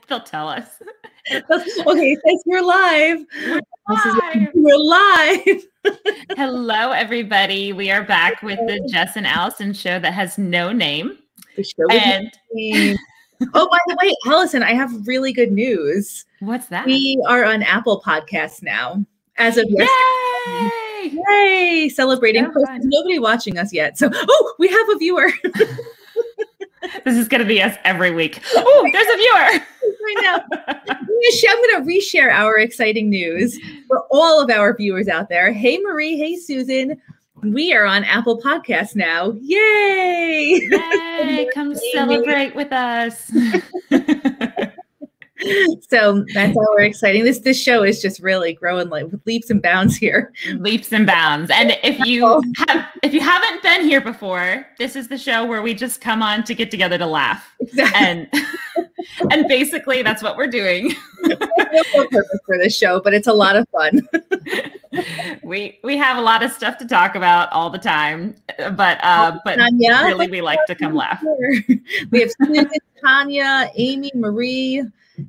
They'll tell us. Okay, it says you're live. We're live. Hello, everybody. We are back with the Jes and Allison show that has no name. The show and name. Oh, by the way, Allison, I have really good news. What's that? We are on Apple Podcasts now. As of yesterday. Yay! Celebrating. So nobody watching us yet. So, we have a viewer. This is going to be us every week. Oh, there's a viewer. Right now. I'm going to reshare our exciting news for all of our viewers out there. Hey, Marie. Hey, Susan. We are on Apple Podcasts now. Yay! Yay! Come celebrate with us. So that's how we're exciting. This show is just really growing like with leaps and bounds here. Leaps and bounds. And if you haven't been here before, this is the show where we just come on to get together to laugh. Exactly. And basically that's what we're doing. There's no purpose for this show, but it's a lot of fun. We have a lot of stuff to talk about all the time, but Tanya, really we like to come laugh. We have Susan, Tanya, Amy, Marie.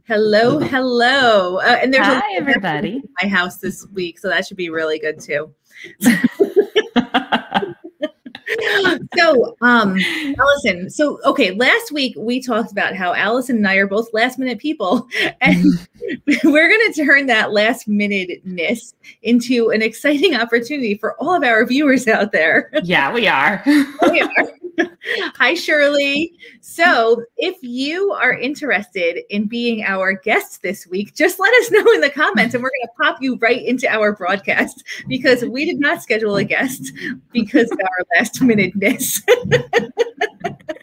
Hello. And there's hi everybody in my house this week, so that should be really good too. So, Allison, last week we talked about how Allison and I are both last minute people, and we're going to turn that last minuteness into an exciting opportunity for all of our viewers out there. Yeah, we are. We are. Hi, Shirley. So if you are interested in being our guest this week, just let us know in the comments and we're going to pop you right into our broadcast because we did not schedule a guest because of our last minuteness. And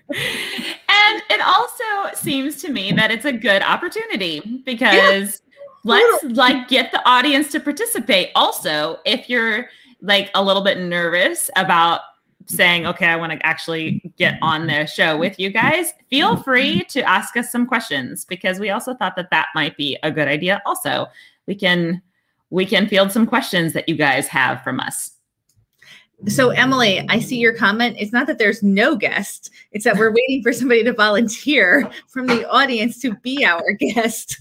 it also seems to me that it's a good opportunity because let's get the audience to participate. Also, if you're like a little bit nervous about saying, okay, I want to actually get on the show with you guys, feel free to ask us some questions because we also thought that might be a good idea. Also, we can field some questions that you guys have from us. So Emily, I see your comment. It's not that there's no guest. It's that we're waiting for somebody to volunteer from the audience to be our guest.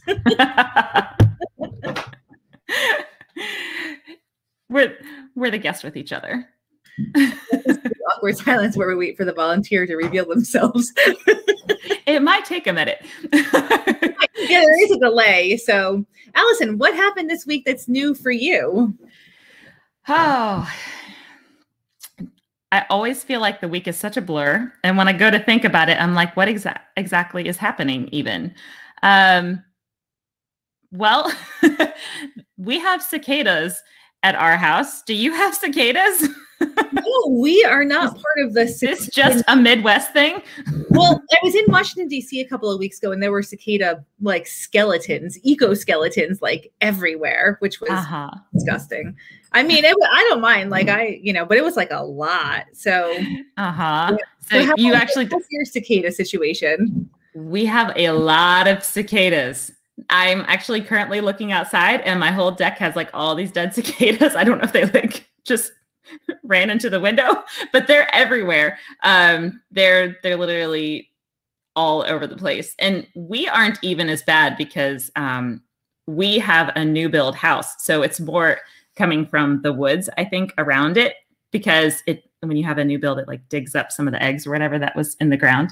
We're the guest with each other. Awkward silence where we wait for the volunteer to reveal themselves. It might take a minute. Yeah, there is a delay. So, Allison, what happened this week that's new for you? Oh, I always feel like the week is such a blur. And when I go to think about it, I'm like, what exactly is happening even? Well, we have cicadas at our house. Do you have cicadas? No, we are not part of the. Is this just a Midwest thing? Well, I was in Washington, D.C. a couple of weeks ago, and there were cicada like skeletons, eco-skeletons, like everywhere, which was disgusting. I mean, I don't mind, like but it was like a lot. So, So you actually, what's your cicada situation? We have a lot of cicadas. I'm actually currently looking outside, and my whole deck has like all these dead cicadas. I don't know if they like just ran into the window, but they're everywhere. They're literally all over the place. And we aren't even as bad because we have a new build house. So it's more coming from the woods, I think, around it, because when you have a new build, it like digs up some of the eggs or whatever that was in the ground,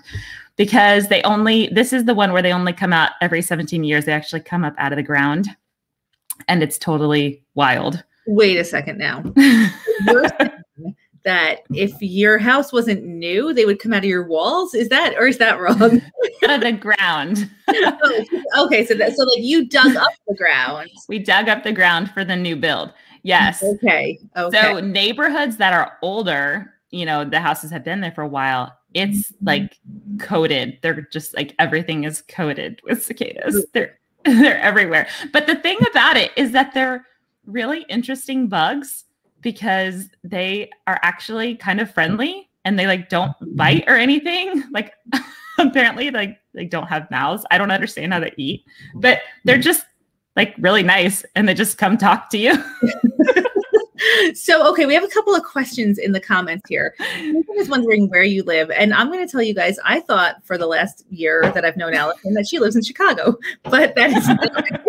because this is the one where they only come out every 17 years. They actually come up out of the ground, and it's totally wild. Wait a second now. You're saying that if your house wasn't new, they would come out of your walls? Is that wrong? Out of the ground. Okay, so like you dug up the ground. We dug up the ground for the new build. Yes. Okay. So neighborhoods that are older, the houses have been there for a while. It's like coated. They're just like everything is coated with cicadas. They're everywhere. But the thing about it is that they're really interesting bugs because they are actually kind of friendly and they like don't bite or anything. Like apparently like they don't have mouths. I don't understand how they eat, but they're just like really nice and they just come talk to you. So, okay, we have a couple of questions in the comments here. Someone is wondering where you live. And I'm going to tell you guys, I thought for the last year that I've known Allison that she lives in Chicago, but that is not.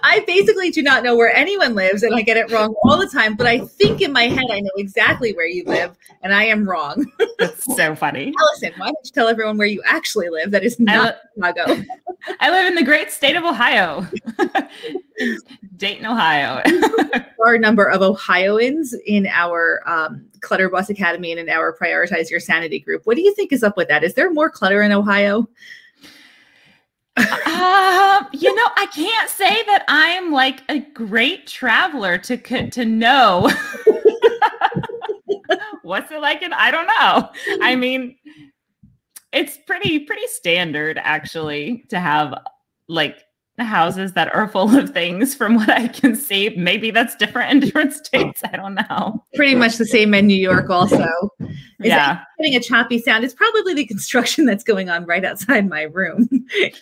I basically do not know where anyone lives, and I get it wrong all the time. But I think in my head, I know exactly where you live, and I am wrong. That's so funny. Allison, why don't you tell everyone where you actually live? That is not Chicago. I live in the great state of Ohio, Dayton, Ohio. Our number of Ohioans in our Clutter Boss Academy and in our Prioritize Your Sanity group. What do you think is up with that? Is there more clutter in Ohio? I can't say that I'm like a great traveler to know what's it like. And I don't know. I mean, it's pretty standard actually to have like houses that are full of things from what I can see. Maybe that's different in different states. I don't know. Pretty much the same in New York also. Yeah. Getting a choppy sound. It's probably the construction that's going on right outside my room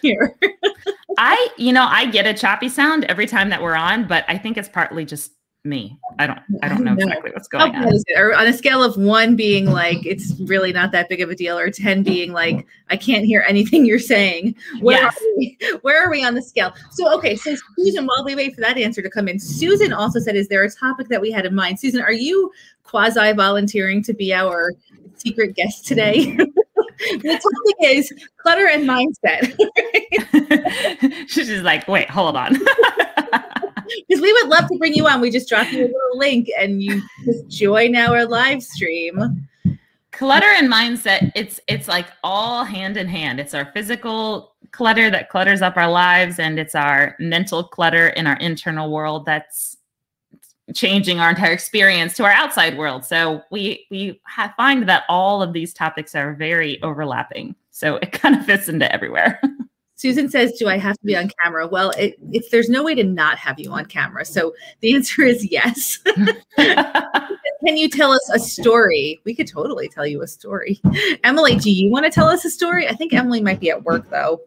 here. I get a choppy sound every time that we're on, but I think it's partly just me. I don't know exactly what's going on. Or on a scale of 1 being like, it's really not that big of a deal, or 10 being like, I can't hear anything you're saying. Where are we on the scale? So, okay. So Susan, while we wait for that answer to come in, Susan also said, is there a topic that we had in mind? Susan, are you quasi volunteering to be our secret guest today? The topic is clutter and mindset. She's just like, wait, hold on. Because we would love to bring you on. We just drop you a little link and you just join our live stream. Clutter and mindset, it's like all hand in hand. It's our physical clutter that clutters up our lives, and it's our mental clutter in our internal world that's changing our entire experience to our outside world. So we find that all of these topics are very overlapping. So it kind of fits into everywhere. Susan says, do I have to be on camera? Well, there's no way to not have you on camera. So the answer is yes. Can you tell us a story? We could totally tell you a story. Emily, do you want to tell us a story? I think Emily might be at work though.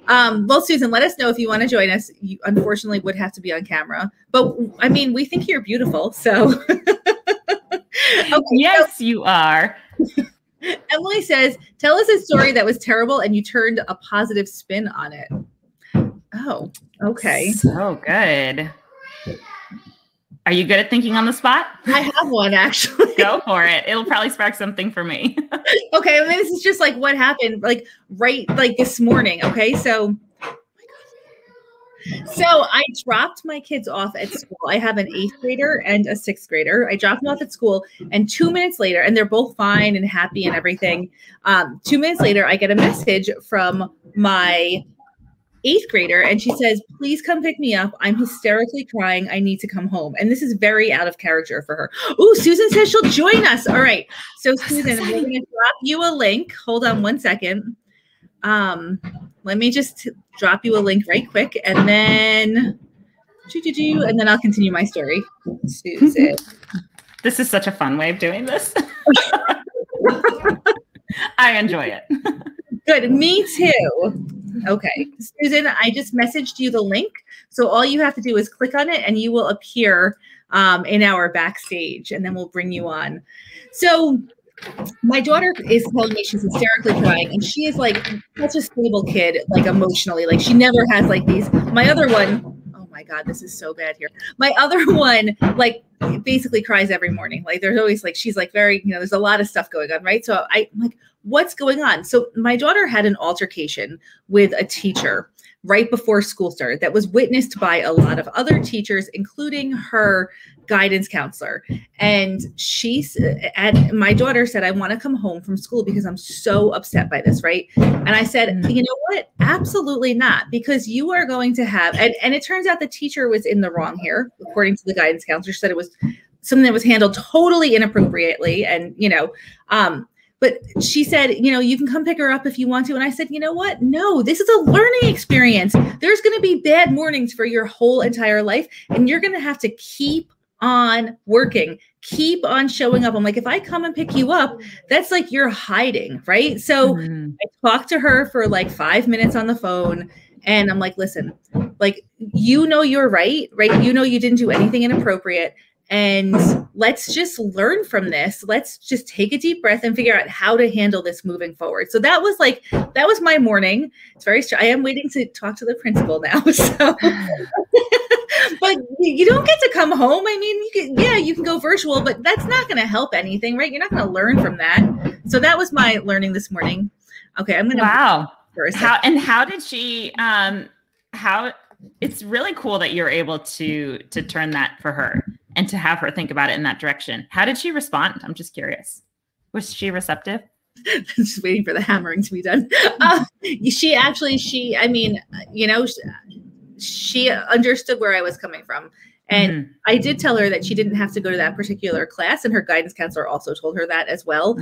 Well, Susan, let us know if you want to join us. You unfortunately would have to be on camera, but I mean, we think you're beautiful. So okay, yes, you are. Emily says, tell us a story that was terrible and you turned a positive spin on it. Oh, okay. So good. Are you good at thinking on the spot? I have one, actually. Go for it. It'll probably spark something for me. Okay. I mean, this is just like what happened, like this morning. Okay. So I dropped my kids off at school. I have an 8th grader and a 6th grader. I dropped them off at school, and 2 minutes later, and they're both fine and happy and everything. 2 minutes later, I get a message from my 8th grader, and she says, please come pick me up. I'm hysterically crying. I need to come home. And this is very out of character for her. Ooh, Susan says she'll join us. All right. So Susan, we're going to drop you a link. Hold on one second. Let me just drop you a link right quick, and then I'll continue my story. Susan. This is such a fun way of doing this. I enjoy it. Good. Me too. Okay. Susan, I just messaged you the link. So all you have to do is click on it and you will appear in our backstage, and then we'll bring you on. So my daughter is telling me she's hysterically crying, and she is like such a stable kid, like emotionally, like she never has like these. My other one, oh my God, this is so bad here. My other one, like basically cries every morning. Like there's always like, she's like very, there's a lot of stuff going on. Right. So I'm like, what's going on? So my daughter had an altercation with a teacher right before school started that was witnessed by a lot of other teachers, including her guidance counselor. And my daughter said, I want to come home from school because I'm so upset by this. Right. And I said, you know what? Absolutely not. Because you are going to have, and it turns out the teacher was in the wrong here, according to the guidance counselor. She said it was something that was handled totally inappropriately. And, but she said, you can come pick her up if you want to. And I said, you know what? No, this is a learning experience. There's going to be bad mornings for your whole entire life. And you're going to have to keep on working, keep on showing up. I'm like, if I come and pick you up, that's like you're hiding, right? So I talked to her for like 5 minutes on the phone. And I'm like, listen, like, you're right? You know, you didn't do anything inappropriate. And let's just learn from this. Let's just take a deep breath and figure out how to handle this moving forward. So that was my morning. It's very I am waiting to talk to the principal now. So, but you don't get to come home. I mean, you can go virtual, but that's not going to help anything, right? You're not going to learn from that. So that was my learning this morning. Okay. I'm going to. Wow. How did she, it's really cool that you're able to turn that for her and to have her think about it in that direction. How did she respond? I'm just curious. Was she receptive? Just waiting for the hammering to be done. She understood where I was coming from. And I did tell her that she didn't have to go to that particular class, and her guidance counselor also told her that as well.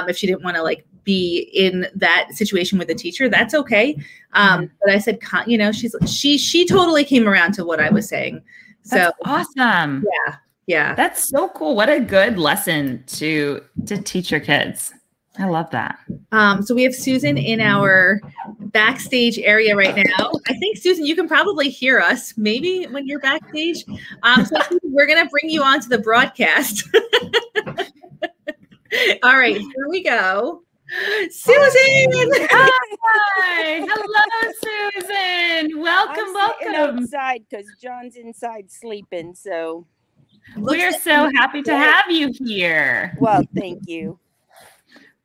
If she didn't want to be in that situation with the teacher, that's okay. But I said, she totally came around to what I was saying. That's awesome. Yeah. That's so cool. What a good lesson to teach your kids. I love that. So we have Susan in our backstage area right now. I think, Susan, you can probably hear us maybe when you're backstage. So we're going to bring you onto the broadcast. All right, here we go. Susan! Hi! Hello, Susan! Welcome. Outside because John's inside sleeping, so. We're so happy to have you here. Well, thank you.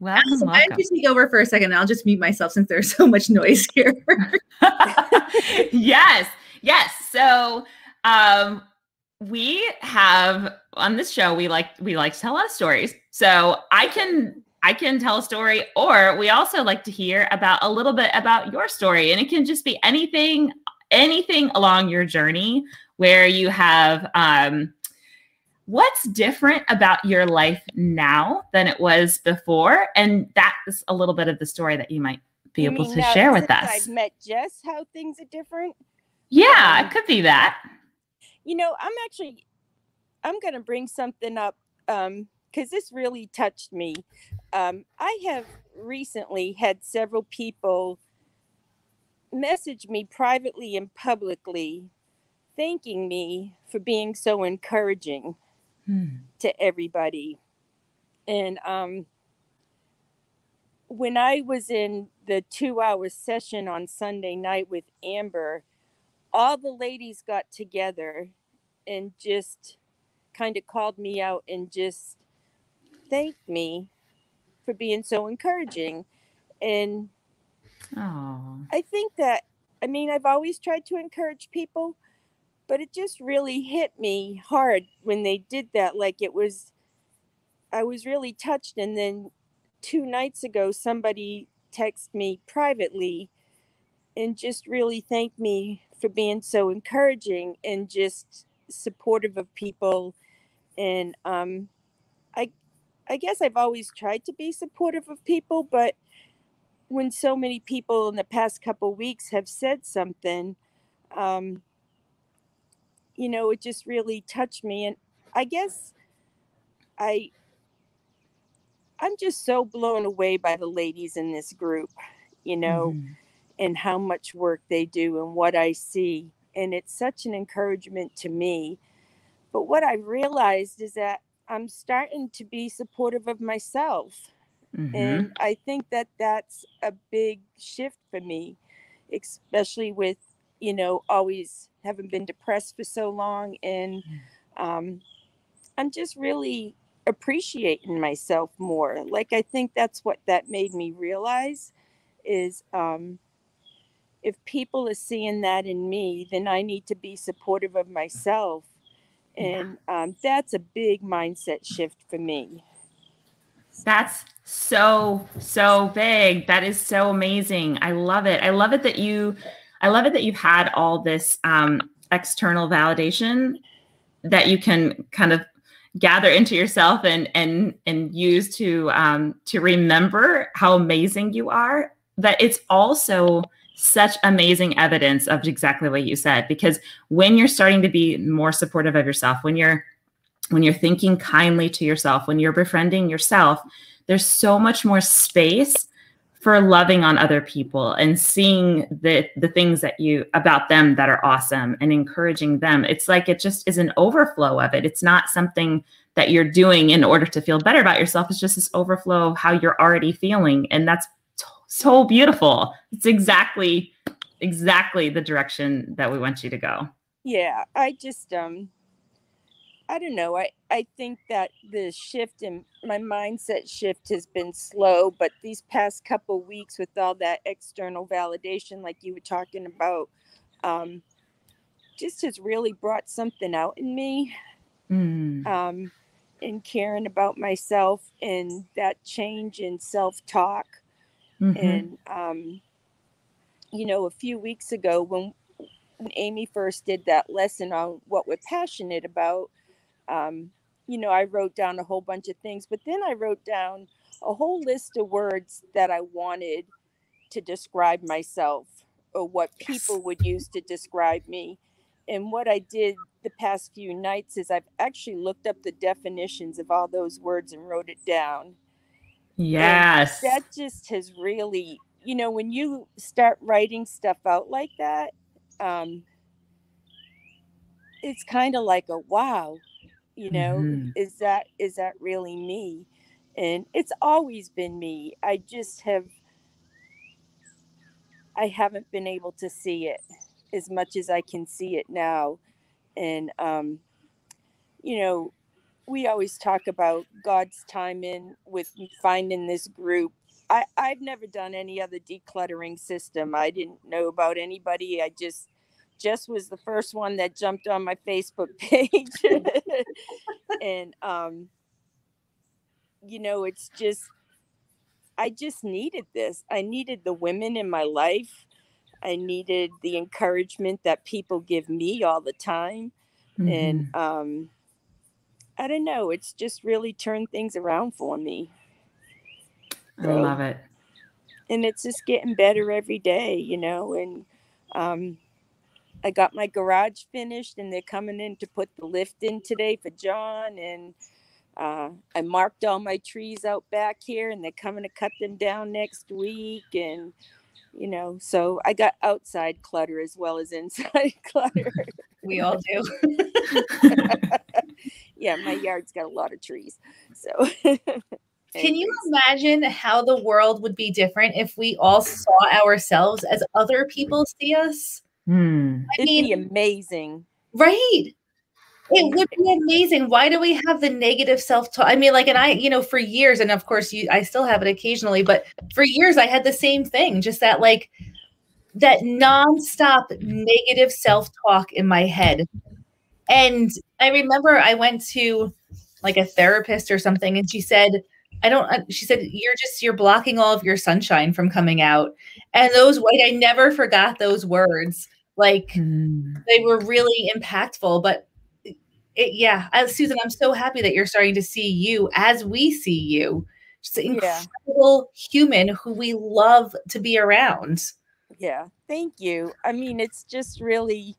Welcome. I'm just take over for a second. I'll just mute myself since there's so much noise here. Yes. So we have on this show, we like to tell a lot of stories. So I can tell a story, or we also like to hear about a little bit about your story. And it can just be anything along your journey where you have what's different about your life now than it was before? And that is a little bit of the story that you might be able to share with us. I've met Jes, how things are different. Yeah, it could be that. I'm going to bring something up because this really touched me. I have recently had several people message me privately and publicly thanking me for being so encouraging to everybody. And when I was in the 2-hour session on Sunday night with Amber, all the ladies got together and just kind of called me out and just thanked me for being so encouraging. And I think that, I've always tried to encourage people, but it just really hit me hard when they did that. I was really touched. And then 2 nights ago, somebody texted me privately and just really thanked me for being so encouraging and just supportive of people. And I guess I've always tried to be supportive of people, but when so many people in the past couple of weeks have said something, it just really touched me. And I guess I'm just so blown away by the ladies in this group, and how much work they do and what I see. And it's such an encouragement to me. But what I realized is that I'm starting to be supportive of myself. And I think that that's a big shift for me, especially with, always having been depressed for so long. And I'm just really appreciating myself more. I think that's what that made me realize is if people are seeing that in me, then I need to be supportive of myself. And that's a big mindset shift for me. That's so big. That is so amazing. I love it. I love it that you've had all this external validation that you can kind of gather into yourself and use to remember how amazing you are. That it's also such amazing evidence of exactly what you said, because when you're starting to be more supportive of yourself, when you're thinking kindly to yourself, when you're befriending yourself, there's so much more space for loving on other people and seeing the things that about them that are awesome and encouraging them. It's like, it just is an overflow of it. It's not something that you're doing in order to feel better about yourself. It's just this overflow of how you're already feeling. And that's so beautiful. It's exactly the direction that we want you to go. Yeah. I just, I don't know. I think that the shift in my mindset shift has been slow, but these past couple weeks with all that external validation, like you were talking about, just has really brought something out in me. And caring about myself and that change in self-talk. And, you know, a few weeks ago when Amy first did that lesson on what we're passionate about, you know, I wrote down a whole bunch of things, but then I wrote down a whole list of words that I wanted to describe myself or what people would use to describe me. And what I did the past few nights is I've actually looked up the definitions of all those words and wrote it down. Yes. And that just has really, you know, when you start writing stuff out like that, it's kind of like a wow. You know, is that really me? And it's always been me. I haven't been able to see it as much as I can see it now. And, you know, we always talk about God's timing with finding this group. I've never done any other decluttering system. I didn't know about anybody. I just was the first one that jumped on my Facebook page. And, you know, it's just, I just needed this. I needed the women in my life. I needed the encouragement that people give me all the time. And, I don't know. It's just really turned things around for me. I love it. And it's just getting better every day, you know, and, I got my garage finished and they're coming in to put the lift in today for John. And I marked all my trees out back here and they're coming to cut them down next week. And, you know, so I got outside clutter as well as inside clutter. We all do. Yeah, my yard's got a lot of trees. So can you imagine how the world would be different if we all saw ourselves as other people see us? It'd be amazing. Right. It would be amazing. Why do we have the negative self-talk? I mean, like, and I, you know, for years, and of course I still have it occasionally, but for years I had the same thing, just that, like, that nonstop negative self-talk in my head. And I remember I went to like a therapist or something, and she said, you're blocking all of your sunshine from coming out. And those, like, I never forgot those words. Like, they were really impactful. But Susan, I'm so happy that you're starting to see you as we see you. Just an incredible human who we love to be around. Yeah, thank you. I mean, it's just really,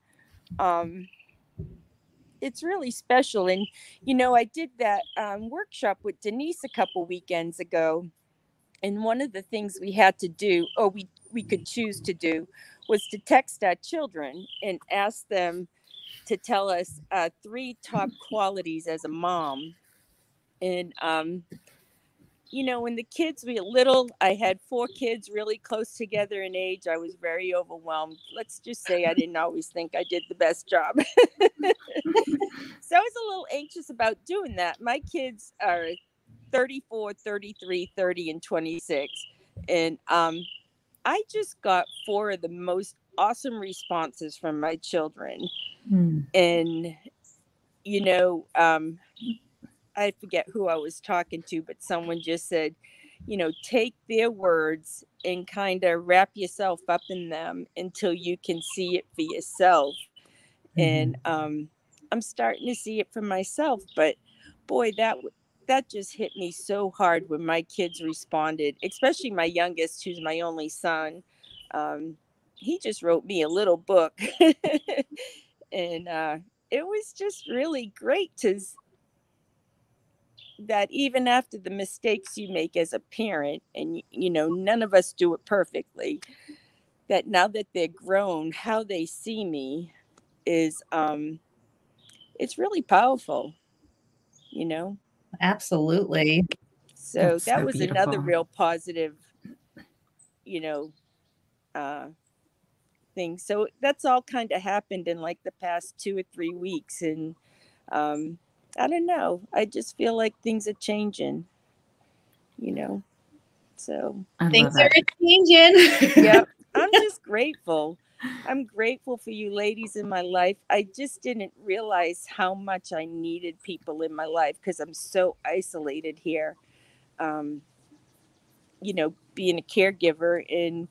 it's really special. And, you know, I did that workshop with Denise a couple weekends ago. And one of the things we had to do, or we could choose to do, was to text our children and ask them to tell us 3 top qualities as a mom. And, you know, when the kids were little, I had 4 kids really close together in age. I was very overwhelmed. Let's just say I didn't always think I did the best job. So I was a little anxious about doing that. My kids are 34, 33, 30, and 26. And I just got 4 of the most awesome responses from my children. And, you know, I forget who I was talking to, but someone just said, you know, take their words and kind of wrap yourself up in them until you can see it for yourself. And I'm starting to see it for myself. But boy, that just hit me so hard when my kids responded, especially my youngest, who's my only son. He just wrote me a little book. And it was just really great to that even after the mistakes you make as a parent, and none of us do it perfectly, that now that they're grown, how they see me is it's really powerful, Absolutely. so That's that so was another beautiful. real positive, you know thing. So that's all kind of happened in like the past 2 or 3 weeks, and I don't know, I just feel like things are changing, so I Things love are it. changing. yeah. I'm just grateful. I'm grateful for you ladies in my life. I just didn't realize how much I needed people in my life because I'm so isolated here. Um, being a caregiver, and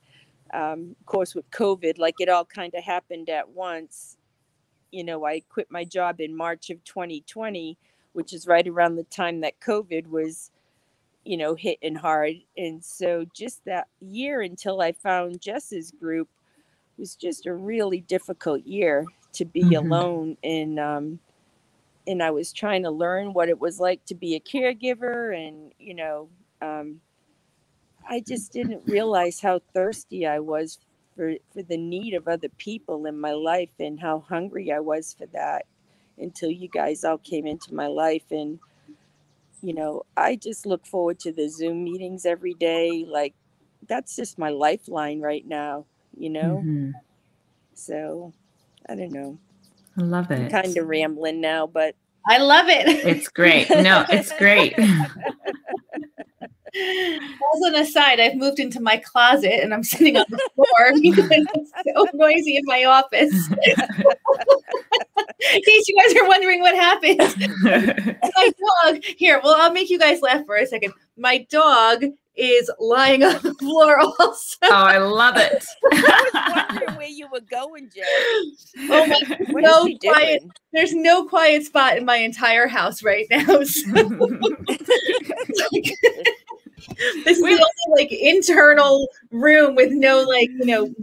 of course with COVID, like it all kind of happened at once. I quit my job in March of 2020, which is right around the time that COVID was, hitting hard. And so just that year until I found Jess's group was just a really difficult year to be Mhm. alone. And I was trying to learn what it was like to be a caregiver. And, um, I just didn't realize how thirsty I was for the need of other people in my life, and how hungry I was for that until you guys all came into my life. And, I just look forward to the Zoom meetings every day. Like, that's just my lifeline right now, you know? Mhm. So I don't know. I love I'm kind it. of rambling now, but I love it. It's great. No, it's great. As an aside, I've moved into my closet and I'm sitting on the floor because it's so noisy in my office. In case you guys are wondering what happened. My dog, here, well, I'll make you guys laugh for a second. My dog is lying on the floor also. Oh, I love it. I was wondering where you were going, Jess. Oh my, What no is she quiet. doing? There's no quiet spot in my entire house right now. So this is the only internal room with no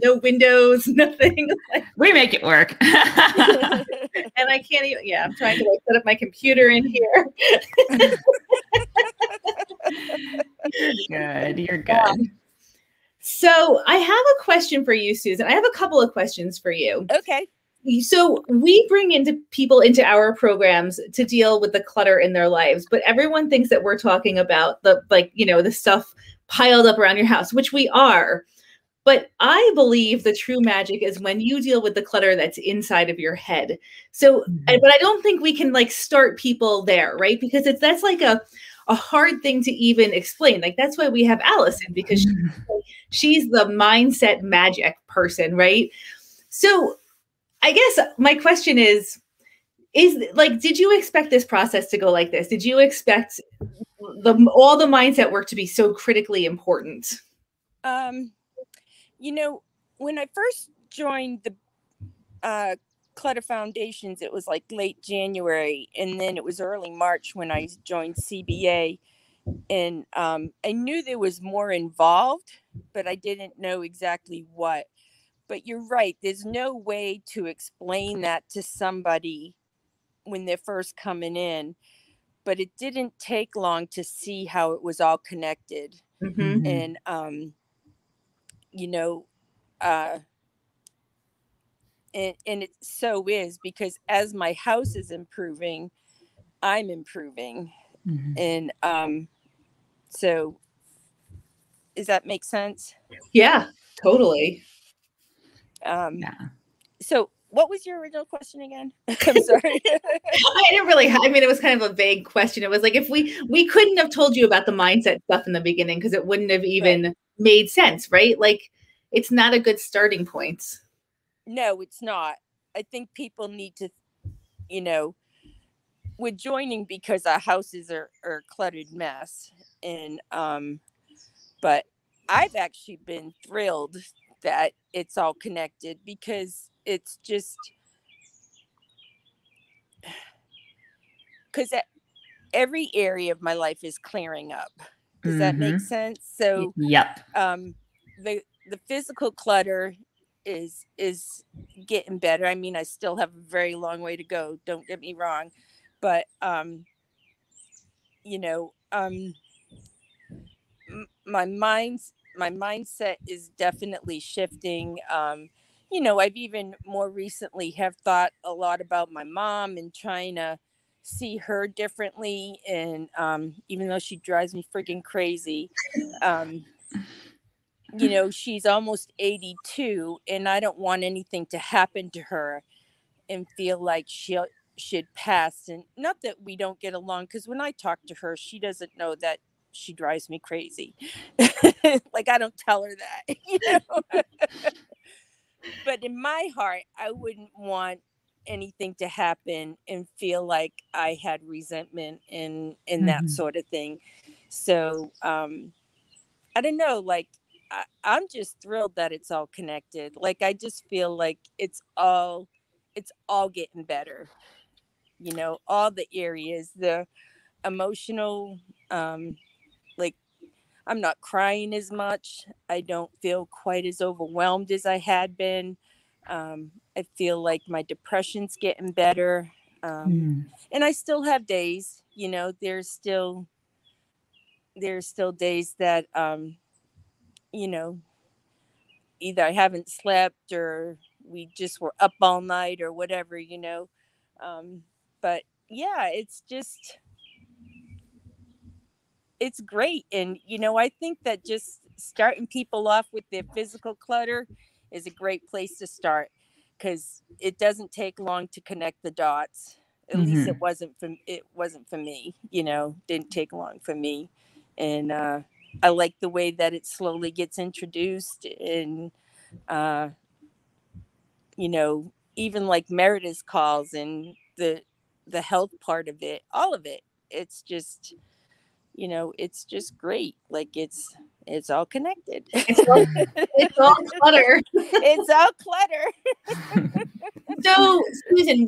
no windows, nothing. We make it work. And I can't even. Yeah, I'm trying to set up my computer in here. You're good. You're good. So I have a question for you, Susan. I have a couple of questions for you. Okay. So we bring people into our programs to deal with the clutter in their lives, but everyone thinks that we're talking about the stuff piled up around your house, which we are. But I believe the true magic is when you deal with the clutter that's inside of your head. So, but I don't think we can start people there, right? Because that's like a hard thing to even explain. Like that's why we have Allison, because she's the mindset magic person, right? So I guess my question is did you expect this process to go like this? Did you expect all the mindset work to be so critically important? When I first joined the Clutter Foundations, it was like late January, and then it was early March when I joined CBA. And I knew there was more involved, but I didn't know exactly what. But you're right. There's no way to explain that to somebody when they're first coming in. But it didn't take long to see how it was all connected. Mm-hmm. And, uh, and it so is, because as my house is improving, I'm improving. And so does that make sense? Yeah, totally. Yeah. So what was your original question again? I'm sorry. I didn't really, it was kind of a vague question. It was like, if we couldn't have told you about the mindset stuff in the beginning, because it wouldn't have even made sense, right? Like it's not a good starting point. No, it's not. I think people need to, we're joining because our houses are a cluttered mess. And, but I've actually been thrilled that it's all connected, because it's just, because every area of my life is clearing up. Does that make sense? So, yep. The physical clutter is getting better. I mean, I still have a very long way to go, don't get me wrong, but you know, my mindset is definitely shifting. You know, I've even more recently have thought a lot about my mom and trying to see her differently. And even though she drives me freaking crazy, um, you know, she's almost 82, and I don't want anything to happen to her and feel like she should pass. And not that we don't get along, because when I talk to her, she doesn't know that she drives me crazy. Like, I don't tell her that, you know. But in my heart, I wouldn't want anything to happen and feel like I had resentment and that Mhm. sort of thing. So I don't know, like, I'm just thrilled that it's all connected. Like, I just feel like it's all getting better. You know, all the areas, the emotional, um, like, I'm not crying as much. I don't feel quite as overwhelmed as I had been. I feel like my depression's getting better. Mm. And I still have days, you know, there's still days that you know, either I haven't slept or we just were up all night or whatever, you know. But yeah, it's great. And, you know, I think that just starting people off with their physical clutter is a great place to start, because it doesn't take long to connect the dots. At least Mhm. it wasn't for me, you know, didn't take long for me. And I like the way that it slowly gets introduced. And uh you know, even like Meredith's calls and the health part of it, all of it. It's just, you know, it's just great. Like, it's all connected. It's all, it's all clutter. It's all clutter. So, Susan,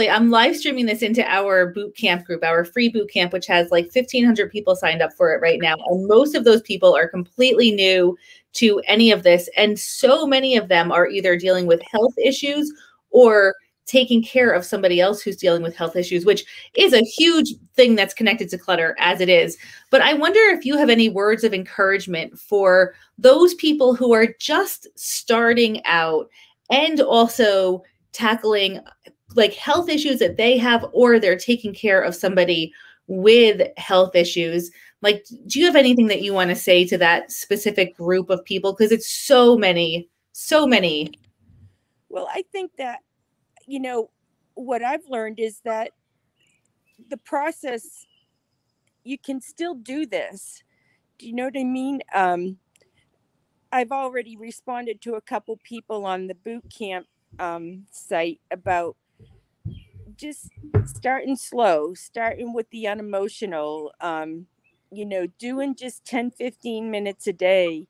I'm live streaming this into our boot camp group, our free boot camp, which has like 1,500 people signed up for it right now. And most of those people are completely new to any of this. And so many of them are either dealing with health issues or taking care of somebody else who's dealing with health issues, which is a huge thing that's connected to clutter as it is. But I wonder if you have any words of encouragement for those people who are just starting out and also tackling like health issues that they have, or they're taking care of somebody with health issues. Like, do you have anything that you want to say to that specific group of people? Because it's so many, so many. Well, I think that, you know, what I've learned is that the process, you can still do this. Do you know what I mean? I've already responded to a couple people on the boot camp site about just starting slow, starting with the unemotional, you know, doing just 10-15 minutes a day,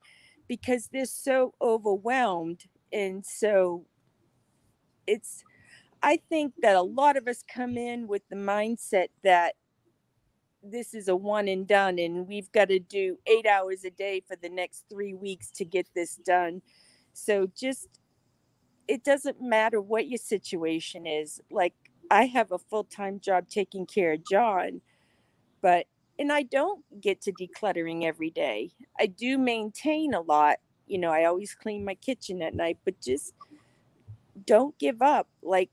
because they're so overwhelmed. And so it's, I think that a lot of us come in with the mindset that this is a one and done, and we've got to do 8 hours a day for the next 3 weeks to get this done. So just, it doesn't matter what your situation is. Like, I have a full-time job taking care of John, but, and I don't get to decluttering every day. I do maintain a lot. You know, I always clean my kitchen at night, but just don't give up. Like,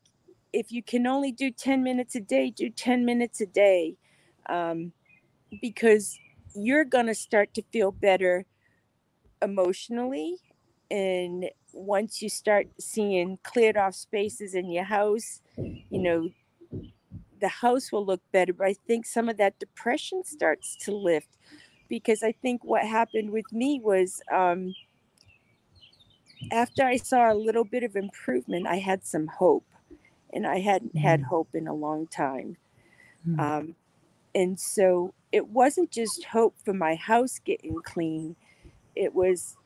if you can only do 10 minutes a day, do 10 minutes a day. Um, because you're going to start to feel better emotionally. And once you start seeing cleared off spaces in your house, you know, the house will look better. But I think some of that depression starts to lift, because I think what happened with me was, after I saw a little bit of improvement, I had some hope, and I hadn't had hope in a long time. Um, and so it wasn't just hope for my house getting clean. It was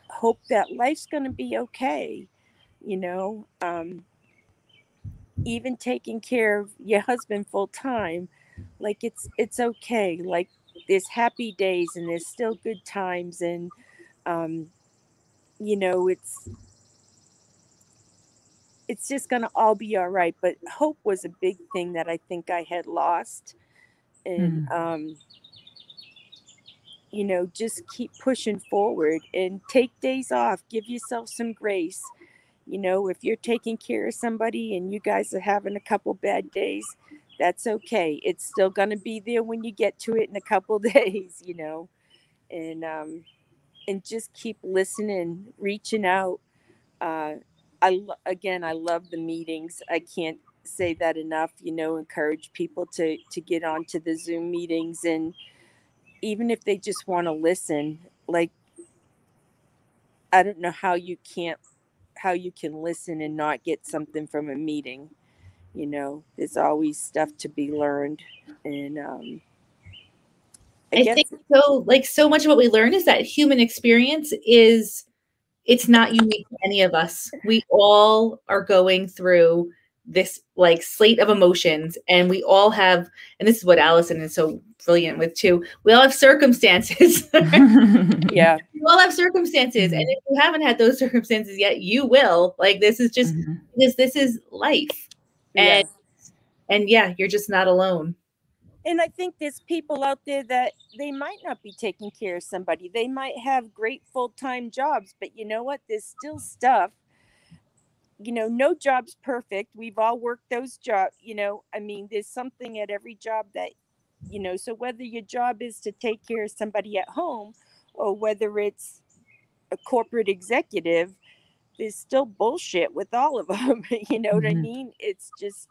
hope that life's going to be okay. You know, even taking care of your husband full time, like, it's okay. Like, there's happy days and there's still good times. And um, you know, it's just going to all be all right. But hope was a big thing that I think I had lost. And, you know, just keep pushing forward and take days off, give yourself some grace. You know, if you're taking care of somebody and you guys are having a couple bad days, that's okay. It's still going to be there when you get to it in a couple days, you know, and just keep listening, reaching out. Again, I love the meetings. I can't say that enough, you know, encourage people to get onto the Zoom meetings. And even if they just want to listen, like, I don't know how you can listen and not get something from a meeting. You know, there's always stuff to be learned. And I guess think so. Like, so much of what we learn is that human experience it's not unique to any of us. We all are going through this like slate of emotions, and we all have, and this is what Allison is so brilliant with too. We all have circumstances. yeah, we all have circumstances, and if you haven't had those circumstances yet, you will. Like, this is just this is life, and yeah, you're just not alone. And I think there's people out there that they might not be taking care of somebody. They might have great full-time jobs, but you know what? There's still stuff. You know, no job's perfect. We've all worked those jobs. You know, I mean, there's something at every job that, you know, so whether your job is to take care of somebody at home or whether it's a corporate executive, there's still bullshit with all of them. You know what I mean? It's just,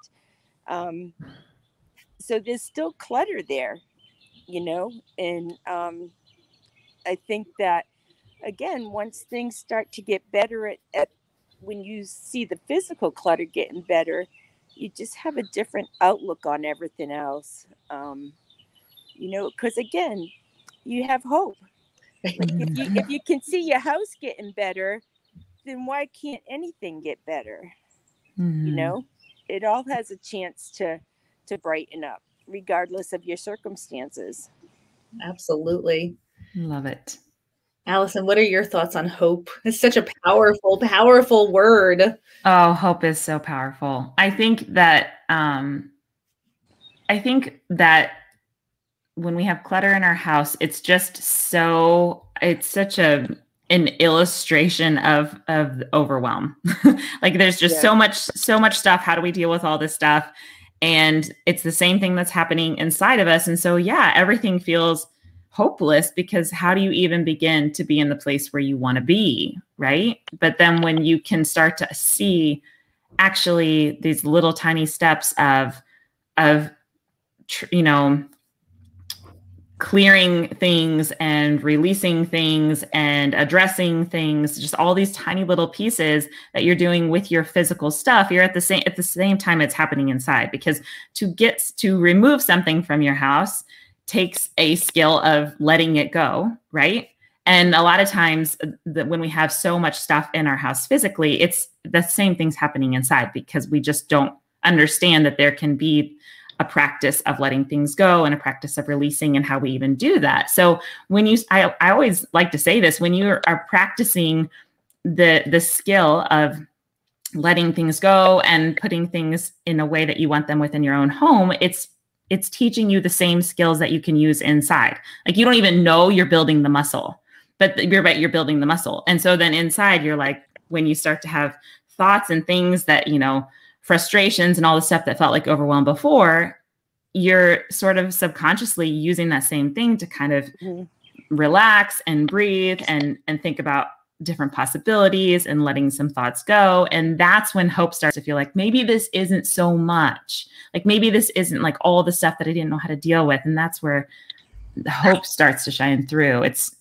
so there's still clutter there, you know, and I think that, again, once things start to get better at when you see the physical clutter getting better, you just have a different outlook on everything else, you know, because again, you have hope. Like if you can see your house getting better, then why can't anything get better? You know, it all has a chance to brighten up regardless of your circumstances. Absolutely. Love it. Allison, what are your thoughts on hope? It's such a powerful, powerful word. Oh, hope is so powerful. I think that when we have clutter in our house, it's just it's such an illustration of overwhelm. Like, there's just so much stuff. How do we deal with all this stuff? And it's the same thing that's happening inside of us. And so, yeah, everything feels hopeless, because how do you even begin to be in the place where you want to be, right? But then when you can start to see actually these little tiny steps of you know, clearing things and releasing things and addressing things, just all these tiny little pieces that you're doing with your physical stuff, you're at the same time it's happening inside. Because to remove something from your house takes a skill of letting it go, right? And a lot of times when we have so much stuff in our house physically, it's the same things happening inside, because we just don't understand that there can be a practice of letting things go and a practice of releasing, and how we even do that. So I always like to say this, when you are practicing the skill of letting things go and putting things in a way that you want them within your own home, it's teaching you the same skills that you can use inside. Like, you don't even know you're building the muscle, but you're building the muscle. And so then inside, you're like, when you start to have thoughts and things that, you know, frustrations and all the stuff that felt like overwhelm before, you're sort of subconsciously using that same thing to kind of relax and breathe and think about different possibilities and letting some thoughts go. And that's when hope starts to feel like, maybe this isn't so much. Like, maybe this isn't like all the stuff that I didn't know how to deal with. And that's where the hope starts to shine through. It's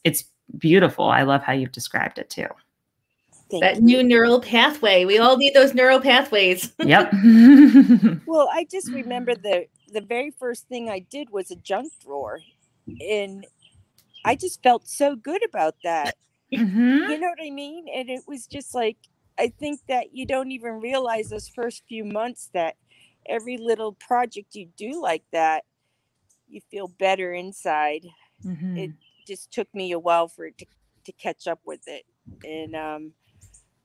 beautiful. I love how you've described it too. That new neural pathway. We all need those neural pathways. Yep. Well, I just remember the very first thing I did was a junk drawer. And I just felt so good about that. You know what I mean? And it was just like, I think that you don't even realize those first few months that every little project you do like that, you feel better inside. It just took me a while for it to catch up with it. And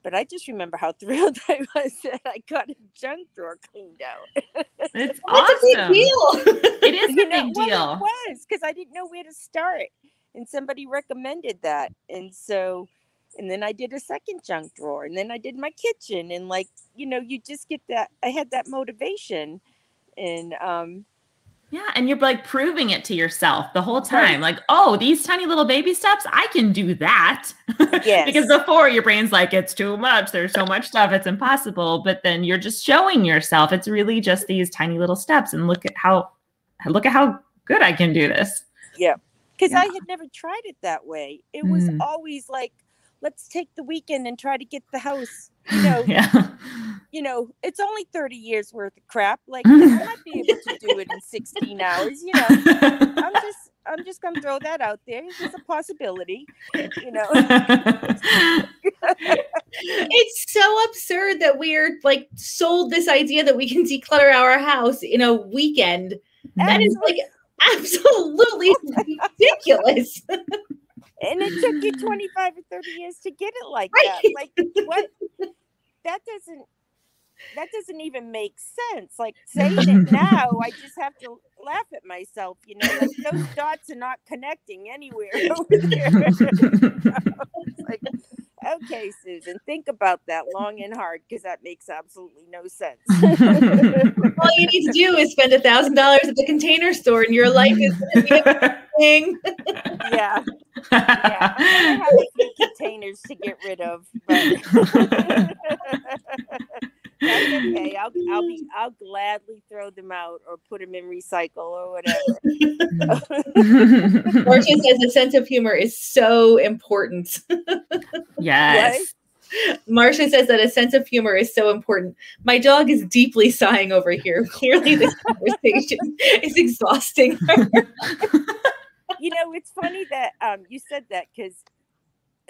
But I just remember how thrilled I was that I got a junk drawer cleaned out. It's That's a big awesome. deal. It is a big deal. Well, it was, because I didn't know where to start. And somebody recommended that. And so, and then I did a second junk drawer, and then I did my kitchen. And like, you just get that. I had that motivation. And yeah, and you're like proving it to yourself the whole time. Right. Like, oh, these tiny little baby steps, I can do that. Yes. Because before your brain's like, it's too much. There's so much stuff. It's impossible. But then you're just showing yourself it's really just these tiny little steps. And look at how good I can do this. Yeah. Because I had never tried it that way. It was always like, let's take the weekend and try to get the house, Yeah. It's only 30 years worth of crap. Like, I might be able to do it in 16 hours, I'm just going to throw that out there. It's a possibility, It's so absurd that we're like sold this idea that we can declutter our house in a weekend. That is like absolutely ridiculous. And it took you 25 or 30 years to get it like that. Like, what? That doesn't even make sense. Like, saying it now, I just have to laugh at myself, like those dots are not connecting anywhere over there. It's like, okay, Susan, think about that long and hard, because that makes absolutely no sense. All you need to do is spend $1,000 at the Container Store, and your life is going to be amazing. Yeah. Yeah. I'm gonna have a few containers to get rid of, but that's okay. I'll gladly throw them out or put them in recycle or whatever. Marcia says a sense of humor is so important. Yes. Marcia says that a sense of humor is so important. My dog is deeply sighing over here. Clearly, this conversation is exhausting her. It's funny that you said that, because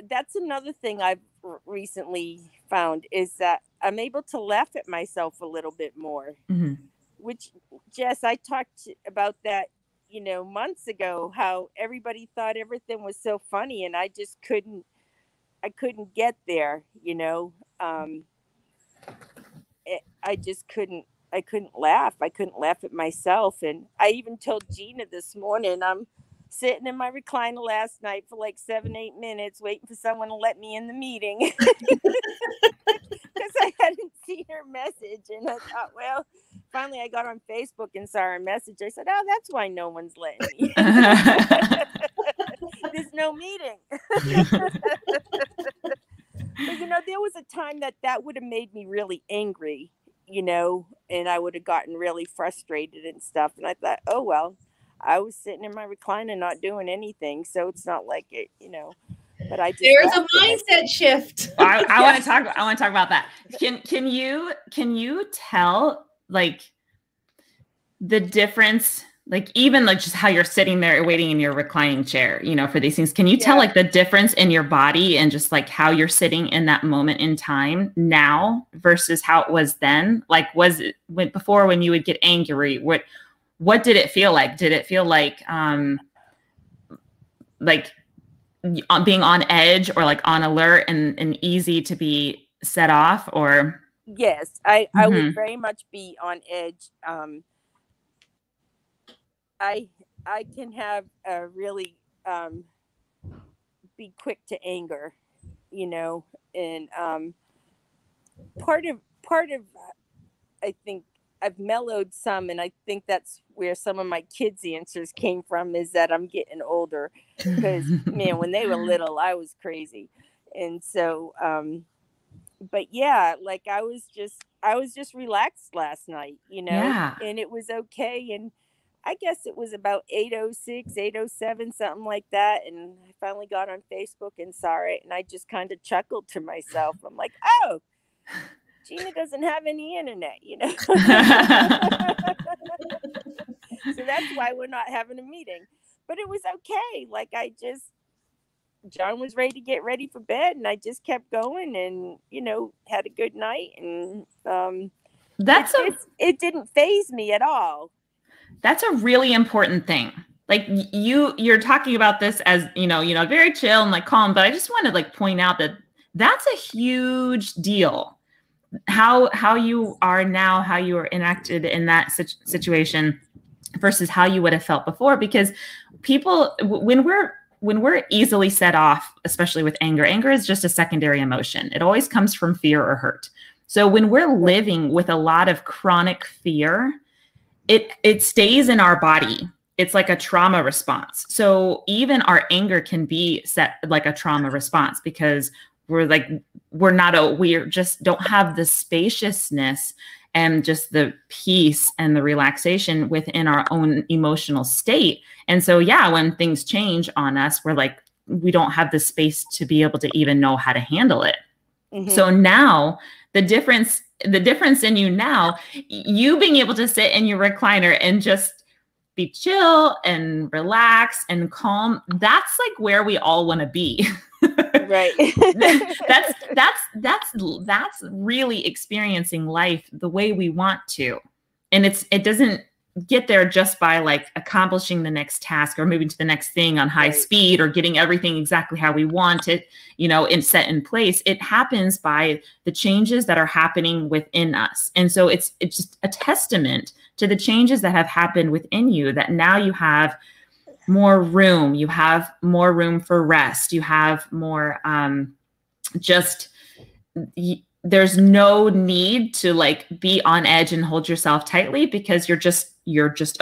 that's another thing I've recently found, is that I'm able to laugh at myself a little bit more, which, Jess, I talked about that, months ago, how everybody thought everything was so funny, and I just couldn't get there, I just couldn't laugh. I couldn't laugh at myself. And I even told Gina this morning, I'm sitting in my recliner last night for like 7-8 minutes waiting for someone to let me in the meeting, because I hadn't seen her message. And I thought, well, finally I got on Facebook and saw her message. I said, oh, that's why no one's letting me. There's no meeting. But there was a time that would have made me really angry, and I would have gotten really frustrated and stuff. And I thought, oh, well, I was sitting in my recliner not doing anything, so it's not like it, But I just there's a mindset shift. I want to talk about that. Can you tell like the difference, like even like just how you're sitting there waiting in your reclining chair, for these things? Can you tell like the difference in your body and just like how you're sitting in that moment in time now versus how it was then? Like, was it before, when you would get angry? What did it feel like? Did it feel like being on edge, or like on alert and easy to be set off? Or yes, I would very much be on edge. I can have a really be quick to anger, and part of I think I've mellowed some, and I think that's where some of my kids' answers came from, is that I'm getting older, because man, when they were little, I was crazy. And so, but yeah, like I was just relaxed last night, and it was okay. And I guess it was about 8:06, 8:07, something like that. And I finally got on Facebook and saw it, and I just kind of chuckled to myself. I'm like, oh, Gina doesn't have any internet, So that's why we're not having a meeting. But it was okay. Like John was ready to get ready for bed, and I just kept going, and, had a good night. And it didn't faze me at all. That's a really important thing. Like you're talking about this as, very chill and like calm, but I just want to like point out that that's a huge deal. How you are now, how you are enacted in that situation versus how you would have felt before. Because people, when we're easily set off, especially with anger is just a secondary emotion. It always comes from fear or hurt. So when we're living with a lot of chronic fear, it stays in our body. It's like a trauma response. So even our anger can be set like a trauma response, because we just don't have the spaciousness and just the peace and the relaxation within our own emotional state. And so, yeah, when things change on us, we don't have the space to be able to even know how to handle it. Mm-hmm. So now the difference in you now, you being able to sit in your recliner and just be chill and relax and calm, that's like where we all want to be. Right. that's really experiencing life the way we want to. And it doesn't get there just by like accomplishing the next task or moving to the next thing on high speed or getting everything exactly how we want it, and set in place. It happens by the changes that are happening within us. And so it's just a testament to the changes that have happened within you, that now you have more room. You have more room for rest. You have more, there's no need to like be on edge and hold yourself tightly, because you're just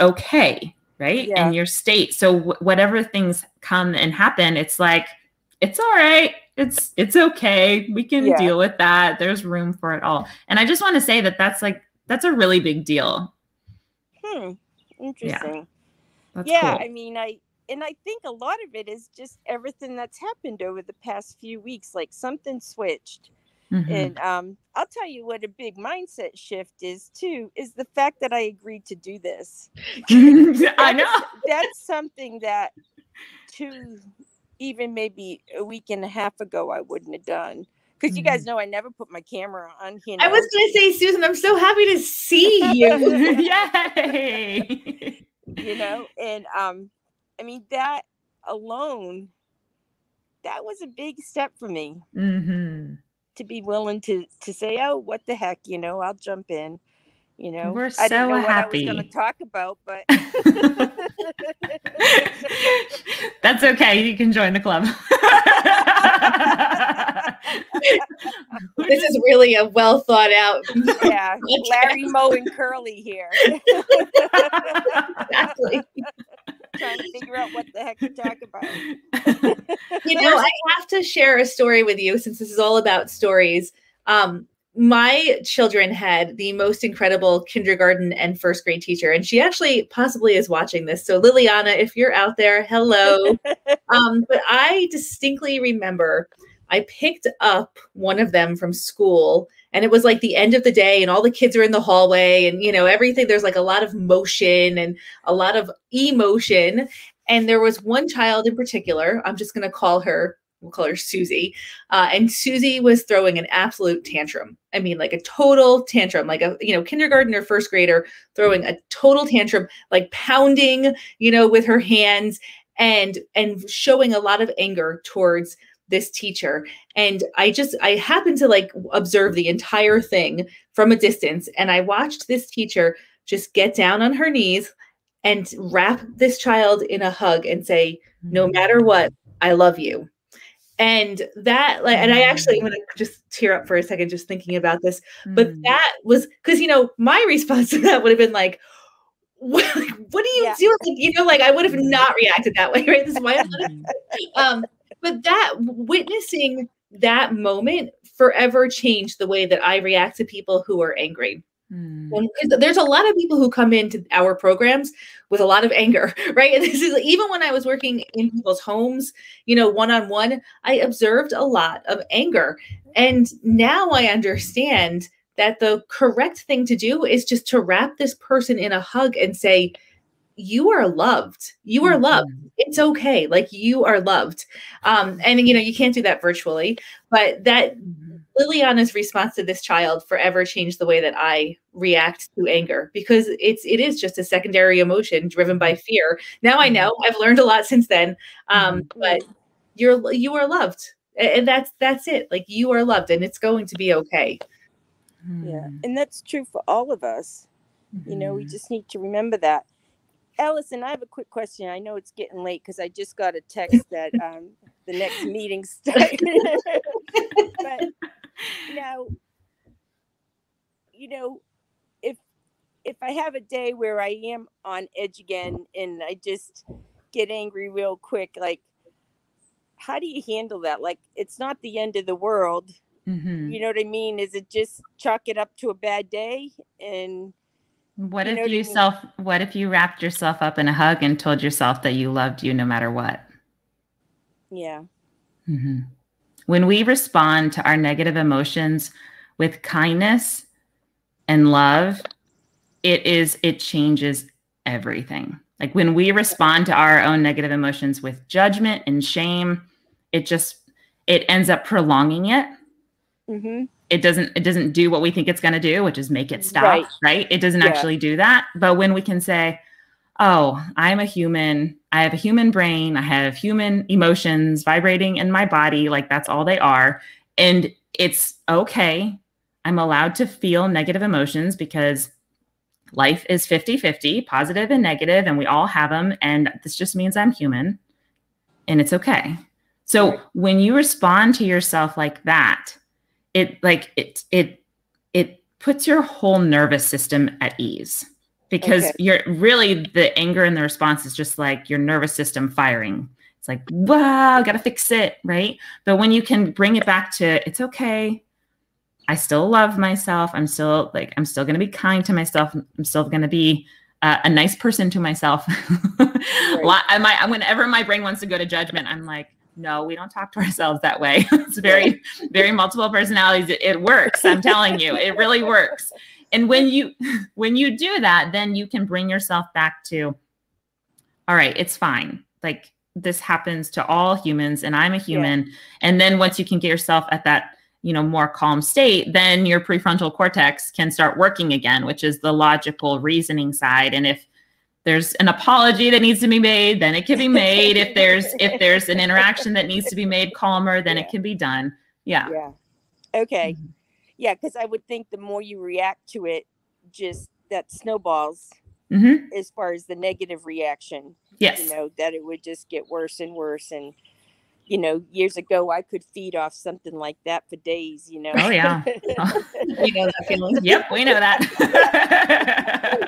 okay. Right. Yeah. In your state. So whatever things come and happen, it's like, it's all right. It's okay. We can deal with that. There's room for it all. And I just want to say that's a really big deal. Interesting. Yeah. Cool. I mean, I think a lot of it is just everything that's happened over the past few weeks, like something switched. Mm-hmm. And I'll tell you what a big mindset shift is too, is the fact that I agreed to do this. I know. That's something that even maybe a week and a half ago, I wouldn't have done. Because you guys know I never put my camera on. I was going to say, Susan, I'm so happy to see you. Yay! And I mean, that alone, that was a big step for me. Mm-hmm. To be willing to say, oh, what the heck, I'll jump in. We're so I didn't know happy. what I was going to talk about, but that's okay. You can join the club. This is really a well thought out. Yeah, Larry, Moe, and Curly here. Exactly. Trying to figure out what the heck to talk about. I have to share a story with you, since this is all about stories. My children had the most incredible kindergarten and first grade teacher, and she actually possibly is watching this. So Liliana, if you're out there, hello. But I distinctly remember I picked up one of them from school, and it was like the end of the day and all the kids are in the hallway and, everything. There's like a lot of motion and a lot of emotion. And there was one child in particular, I'm just going to we'll call her Susie. And Susie was throwing an absolute tantrum. I mean, like a total tantrum, like a, kindergarten or first grader throwing a total tantrum, like pounding, with her hands and showing a lot of anger towards this teacher. And I happened to like observe the entire thing from a distance. And I watched this teacher just get down on her knees and wrap this child in a hug and say, no matter what, I love you. And that, and I actually, I'm going to just tear up for a second, just thinking about this, but that was because, my response to that would have been like, what do you do? I would have not reacted that way. Right. This is why but that witnessing that moment forever changed the way that I react to people who are angry. Because there's a lot of people who come into our programs with a lot of anger, right? And this is even when I was working in people's homes, one-on-one, I observed a lot of anger. And now I understand that the correct thing to do is just to wrap this person in a hug and say, you are loved. You are loved. It's okay. Like, you are loved. And you can't do that virtually, but that Liliana's response to this child forever changed the way that I react to anger, because it is just a secondary emotion driven by fear. Now I know. I've learned a lot since then. But you are loved. And that's it. Like, you are loved and it's going to be okay. Yeah. And that's true for all of us. You know, we just need to remember that. Allison, I have a quick question. I know it's getting late because I just got a text that the next meeting started. But now, you know, if I have a day where I am on edge again and I just get angry real quick, like, how do you handle that? Like, it's not the end of the world. You know what I mean? Is it just chalk it up to a bad day? And what if you wrapped yourself up in a hug and told yourself that you loved you no matter what? Yeah. When we respond to our negative emotions with kindness and love, it changes everything. Like, when we respond to our own negative emotions with judgment and shame, it ends up prolonging it. It doesn't do what we think it's going to do, which is make it stop, right? It doesn't actually do that. But when we can say, oh, I'm a human, I have a human brain, I have human emotions vibrating in my body, like that's all they are. And it's okay. I'm allowed to feel negative emotions because life is 50-50, positive and negative, and we all have them. And this just means I'm human and it's okay. So when you respond to yourself like that, it puts your whole nervous system at ease, because you're really, the anger and the response is just like your nervous system firing. It's like, wow, gotta fix it, right? But when you can bring it back to, it's okay, I still love myself, I'm still going to be kind to myself, I'm still going to be a nice person to myself. Whenever my brain wants to go to judgment, I'm like, no, we don't talk to ourselves that way. It's very, very multiple personalities. It works. I'm telling you, it really works. And when you do that, then you can bring yourself back to, all right, it's fine. Like, this happens to all humans and I'm a human. Yeah. And then once you can get yourself at that, more calm state, then your prefrontal cortex can start working again, which is the logical reasoning side. And if there's an apology that needs to be made, then it can be made. If there's an interaction that needs to be made calmer, then it can be done. Yeah. Yeah. Okay. Yeah. Because I would think the more you react to it, just that snowballs as far as the negative reaction. Yes. That it would just get worse and worse. And, years ago, I could feed off something like that for days, Oh, yeah. We know that feeling. Yep, we know that.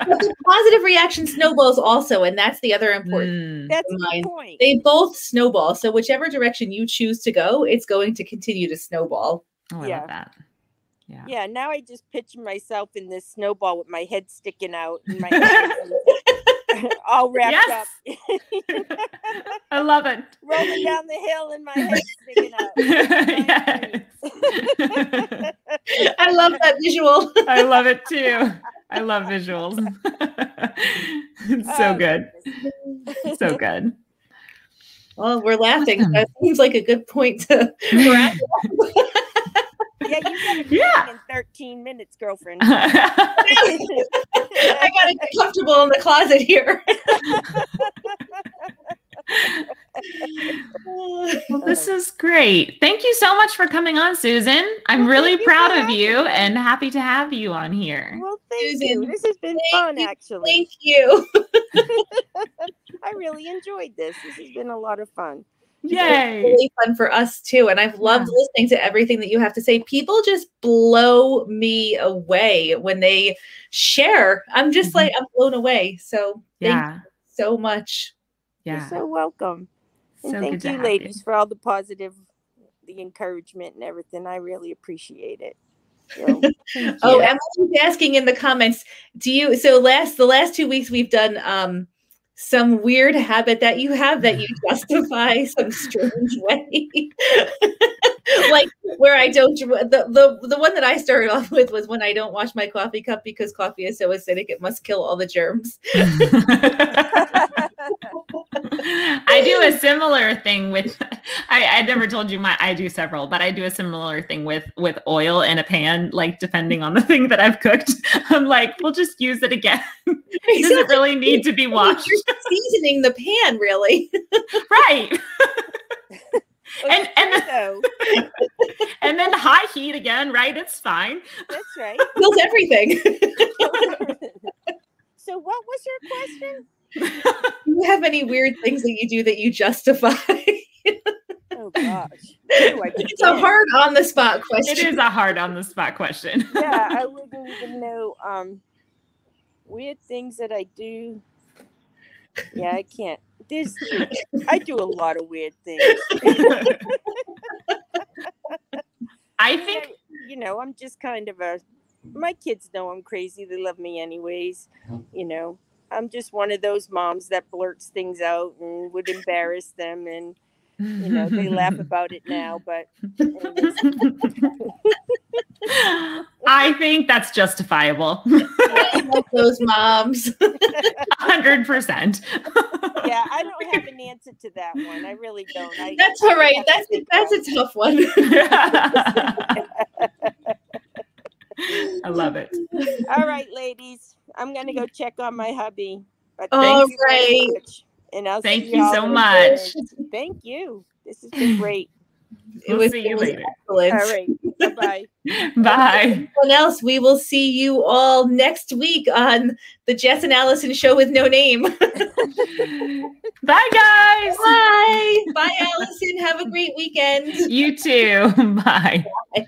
But the positive reaction snowballs also, and that's the other important. That's the point. They both snowball. So whichever direction you choose to go, it's going to continue to snowball. Oh, I love that. Yeah. Yeah. Now I just picture myself in this snowball with my head sticking out and my all wrapped up. I love it. Rolling down the hill and my head sticking out. Yes. I love that visual. I love it too. I love visuals. It's so good. So good. Well, we're laughing. Awesome. That seems like a good point to wrap up. Yeah, you gotta be in 13 minutes, girlfriend. I gotta get comfortable in the closet here. Well, this is great. Thank you so much for coming on, Susan. I'm really proud of you and happy to have you on here. Well, thank you. This has been fun, actually. Thank you. I really enjoyed this. This has been a lot of fun. Yay. It's really fun for us too. And I've loved listening to everything that you have to say. People just blow me away when they share. I'm just like, I'm blown away. So thank you so much. Yeah. You're so welcome. And so thank you, ladies, for all the positive, the encouragement and everything. I really appreciate it. So, Emily's asking in the comments, the last 2 weeks we've done some weird habit that you have that you justify some strange way. Like where I don't, the one that I started off with was when I don't wash my coffee cup because coffee is so acidic, it must kill all the germs. I do a similar thing with, I never told you I do several, but I do a similar thing with oil in a pan, like depending on the thing that I've cooked. I'm like, we'll just use it again. Does it really need to be washed? You're seasoning the pan, really. Right. and then high heat again, right? It's fine. That's right. Feels everything. So what was your question? Do you have any weird things that you do that you justify? Oh gosh. It's a hard on the spot question. It is a hard on the spot question. Yeah, I wouldn't even know weird things that I do. Yeah, I can't. I do a lot of weird things. I think, you know, I'm just kind of my kids know I'm crazy. They love me anyways. You know, I'm just one of those moms that blurts things out and would embarrass them. And, you know, they laugh about it now, but I think that's justifiable. I love those moms. 100%. Yeah, I don't have an answer to that one. I really don't. That's all right. That's a tough one. I love it. All right, ladies. I'm going to go check on my hubby. But all right. And I'll thank see you so much. Thank you. This has been great. We'll see you later. Excellent. All right. Bye-bye. Bye. Everyone else, we will see you all next week on the Jes and Allison show with no name. Bye, guys. Bye. Bye, Allison. Have a great weekend. You too. Bye. Bye.